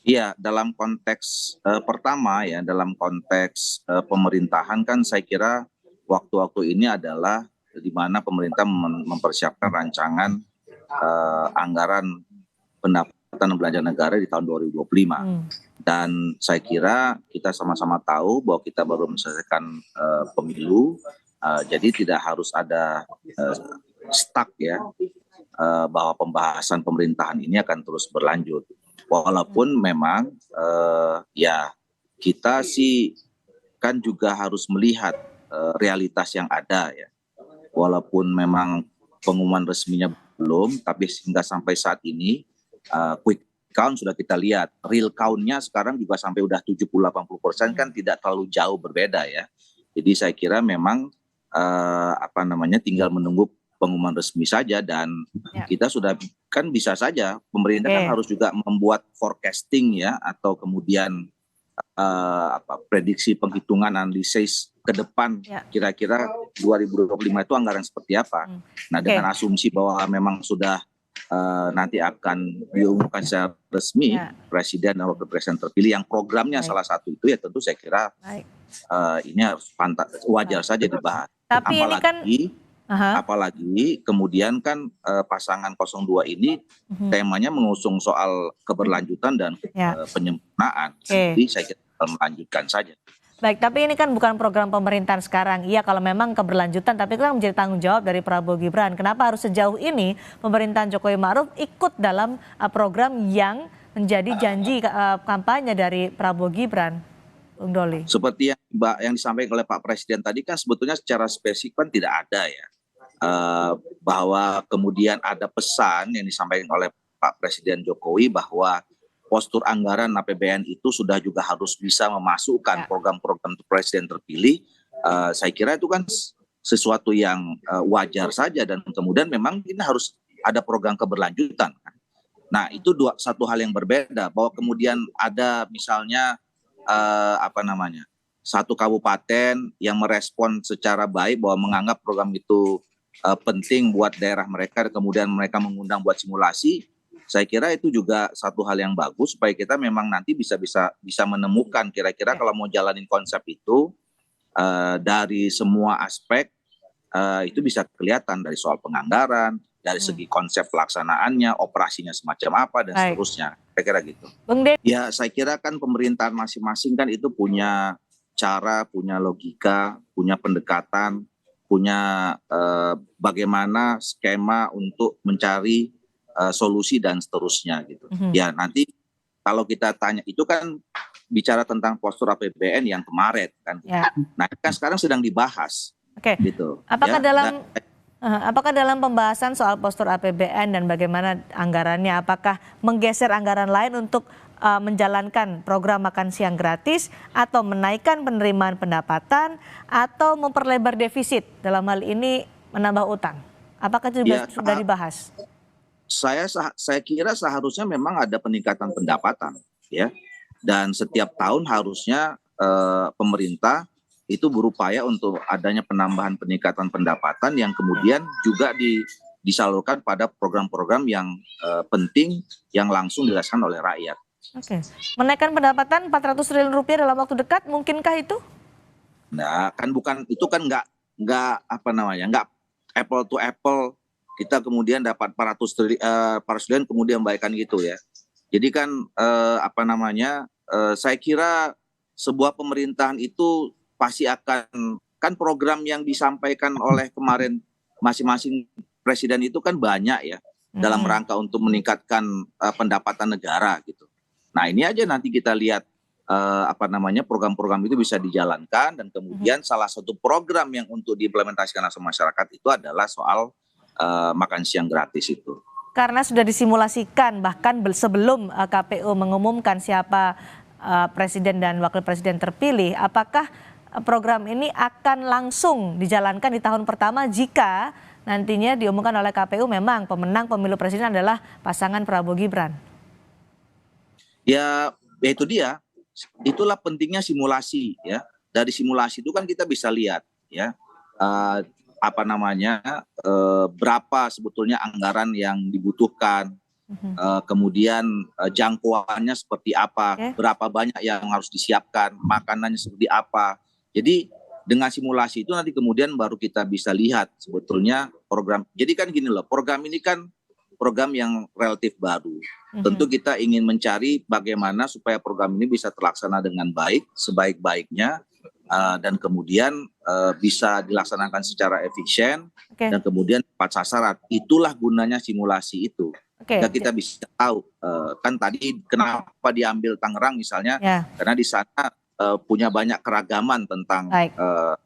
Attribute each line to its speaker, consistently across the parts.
Speaker 1: Iya, dalam konteks pertama ya, dalam konteks pemerintahan kan saya kira waktu-waktu ini adalah di mana pemerintah mempersiapkan rancangan anggaran pendapatan belanja negara di tahun 2025. Dan saya kira kita sama-sama tahu bahwa kita baru menyelesaikan pemilu, jadi tidak harus ada stuck ya, bahwa pembahasan pemerintahan ini akan terus berlanjut. Walaupun memang ya kita sih kan juga harus melihat realitas yang ada ya. Walaupun memang pengumuman resminya belum, tapi hingga sampai saat ini quick count sudah kita lihat. Real count-nya sekarang juga sampai udah 70-80% kan tidak terlalu jauh berbeda ya. Jadi saya kira memang tinggal menunggu pengumuman resmi saja, dan kita sudah kan bisa saja pemerintah kan harus juga membuat forecasting ya, atau kemudian prediksi penghitungan analisis ke depan kira-kira 2025 itu anggaran seperti apa. Nah dengan asumsi bahwa memang sudah nanti akan diumumkan secara resmi presiden dan wakil presiden terpilih yang programnya salah satu itu, ya tentu saya kira ini harus wajar saja dibahas.
Speaker 2: Tapi
Speaker 1: apalagi kemudian kan pasangan 02 ini temanya mengusung soal keberlanjutan dan penyempurnaan. Jadi saya kira melanjutkan saja.
Speaker 2: Baik, tapi ini kan bukan program pemerintahan sekarang. Iya, kalau memang keberlanjutan, tapi itu kan menjadi tanggung jawab dari Prabowo Gibran. Kenapa harus sejauh ini pemerintahan Jokowi Ma'ruf ikut dalam program yang menjadi janji kampanye dari Prabowo Gibran, Bung Doli?
Speaker 1: Seperti yang disampaikan oleh Pak Presiden tadi kan sebetulnya secara spesifik kan tidak ada ya. Bahwa kemudian ada pesan yang disampaikan oleh Pak Presiden Jokowi bahwa postur anggaran APBN itu sudah juga harus bisa memasukkan program-program presiden terpilih. Saya kira itu kan sesuatu yang wajar saja, dan kemudian memang ini harus ada program keberlanjutan. Nah itu satu hal yang berbeda, bahwa kemudian ada misalnya satu kabupaten yang merespon secara baik bahwa menganggap program itu penting buat daerah mereka, kemudian mereka mengundang buat simulasi. Saya kira itu juga satu hal yang bagus supaya kita memang nanti bisa menemukan kira-kira kalau mau jalanin konsep itu dari semua aspek, itu bisa kelihatan dari soal penganggaran, dari segi konsep pelaksanaannya, operasinya semacam apa dan seterusnya. Saya kira gitu. Ya saya kira kan pemerintahan masing-masing kan itu punya cara, punya logika, punya pendekatan, punya bagaimana skema untuk mencari solusi dan seterusnya gitu. Ya nanti kalau kita tanya itu kan bicara tentang postur APBN yang kemarin kan. Nah kan sekarang sedang dibahas. Gitu.
Speaker 2: Apakah dalam pembahasan soal postur APBN dan bagaimana anggarannya, apakah menggeser anggaran lain untuk menjalankan program makan siang gratis, atau menaikkan penerimaan pendapatan, atau memperlebar defisit, dalam hal ini menambah utang? Apakah itu sudah dibahas?
Speaker 1: Saya kira seharusnya memang ada peningkatan pendapatan ya, dan setiap tahun harusnya pemerintah itu berupaya untuk adanya peningkatan pendapatan yang kemudian juga disalurkan pada program-program yang penting yang langsung dirasakan oleh rakyat.
Speaker 2: Menaikkan pendapatan 400 triliun rupiah dalam waktu dekat, mungkinkah itu?
Speaker 1: Nah, kan itu kan nggak apple to apple. Kita kemudian dapat 400 triliun kemudian baikkan gitu ya. Jadi kan saya kira sebuah pemerintahan itu pasti akan, kan program yang disampaikan oleh kemarin masing-masing presiden itu kan banyak ya, dalam rangka untuk meningkatkan pendapatan negara gitu. Nah ini aja nanti kita lihat program-program itu bisa dijalankan, dan kemudian salah satu program yang untuk diimplementasikan langsung masyarakat itu adalah soal makan siang gratis itu.
Speaker 2: Karena sudah disimulasikan bahkan sebelum KPU mengumumkan siapa presiden dan wakil presiden terpilih, apakah program ini akan langsung dijalankan di tahun pertama jika nantinya diumumkan oleh KPU memang pemenang pemilu presiden adalah pasangan Prabowo Gibran?
Speaker 1: Ya itu dia, itulah pentingnya simulasi ya. Dari simulasi itu kan kita bisa lihat ya, apa namanya, berapa sebetulnya anggaran yang dibutuhkan, kemudian jangkauannya seperti apa,
Speaker 2: Oke.
Speaker 1: berapa banyak yang harus disiapkan, makanannya seperti apa. Jadi dengan simulasi itu nanti kemudian baru kita bisa lihat sebetulnya program. Jadi kan gini loh, program ini kan program yang relatif baru. Tentu kita ingin mencari bagaimana supaya program ini bisa terlaksana dengan baik, sebaik-baiknya, dan kemudian bisa dilaksanakan secara efisien,
Speaker 2: Oke.
Speaker 1: dan kemudian tepat sasaran. Itulah gunanya simulasi itu.
Speaker 2: Oke.
Speaker 1: Dan kita bisa tahu, kan tadi kenapa diambil Tangerang misalnya,
Speaker 2: Ya.
Speaker 1: karena di sana punya banyak keragaman tentang
Speaker 2: Baik.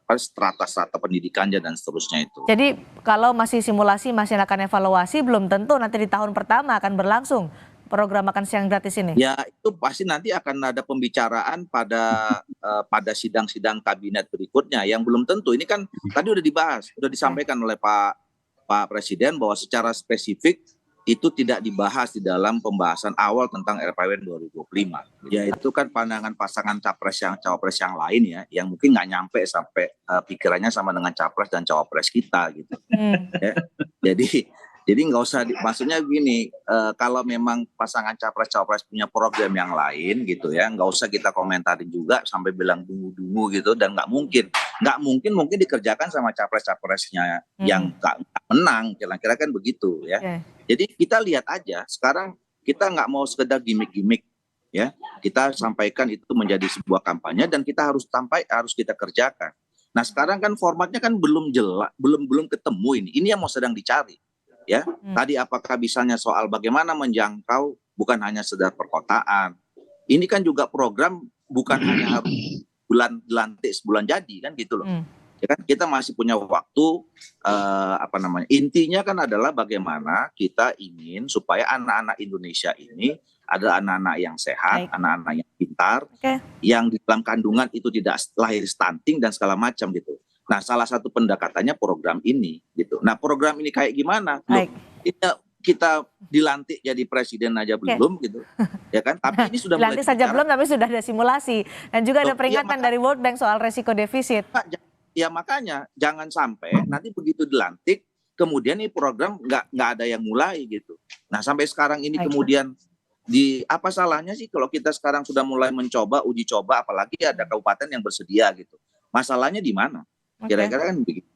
Speaker 1: strata-strata pendidikannya dan seterusnya itu.
Speaker 2: Jadi kalau masih simulasi, masih akan evaluasi, belum tentu nanti di tahun pertama akan berlangsung program makan siang gratis ini.
Speaker 1: Ya itu pasti nanti akan ada pembicaraan pada sidang-sidang kabinet berikutnya yang belum tentu. Ini kan tadi udah dibahas, udah disampaikan oleh Pak Presiden bahwa secara spesifik itu tidak dibahas di dalam pembahasan awal tentang RPJMD 2025. Ya itu kan pandangan pasangan capres yang cawapres yang lain ya, yang mungkin nggak nyampe sampai pikirannya sama dengan capres dan cawapres kita gitu. Ya. Jadi nggak usah, maksudnya begini, kalau memang pasangan capres-cawapres punya program yang lain gitu ya, nggak usah kita komentarin juga sampai bilang dungu-dungu gitu, dan nggak mungkin dikerjakan sama capres-capresnya yang nggak menang, kira-kira kan begitu ya. Jadi kita lihat aja, sekarang kita nggak mau sekedar gimmick-gimmick ya, kita sampaikan itu menjadi sebuah kampanye dan kita harus kita kerjakan. Nah sekarang kan formatnya kan belum jelas, belum ketemu ini yang mau sedang dicari. Ya, tadi apakah misalnya soal bagaimana menjangkau bukan hanya sekedar perkotaan. Ini kan juga program bukan hanya harus dilantik sebulan jadi kan gitu loh. Ya kan kita masih punya waktu, intinya kan adalah bagaimana kita ingin supaya anak-anak Indonesia ini adalah anak-anak yang sehat, anak-anak yang pintar, yang di dalam kandungan itu tidak lahir stunting dan segala macam gitu. Nah, salah satu pendekatannya program ini gitu. Nah, program ini kayak gimana? Loh, kita dilantik jadi presiden aja belum gitu. Ya kan? Tapi ini sudah
Speaker 2: dilantik saja belum, tapi sudah ada simulasi dan juga ada peringatan dari World Bank soal resiko defisit.
Speaker 1: Ya makanya jangan sampai nanti begitu dilantik kemudian ini program nggak ada yang mulai gitu. Nah, sampai sekarang ini kemudian apa salahnya sih kalau kita sekarang sudah mulai uji coba apalagi ada kabupaten yang bersedia gitu. Masalahnya di mana? Kira-kira kan begitu.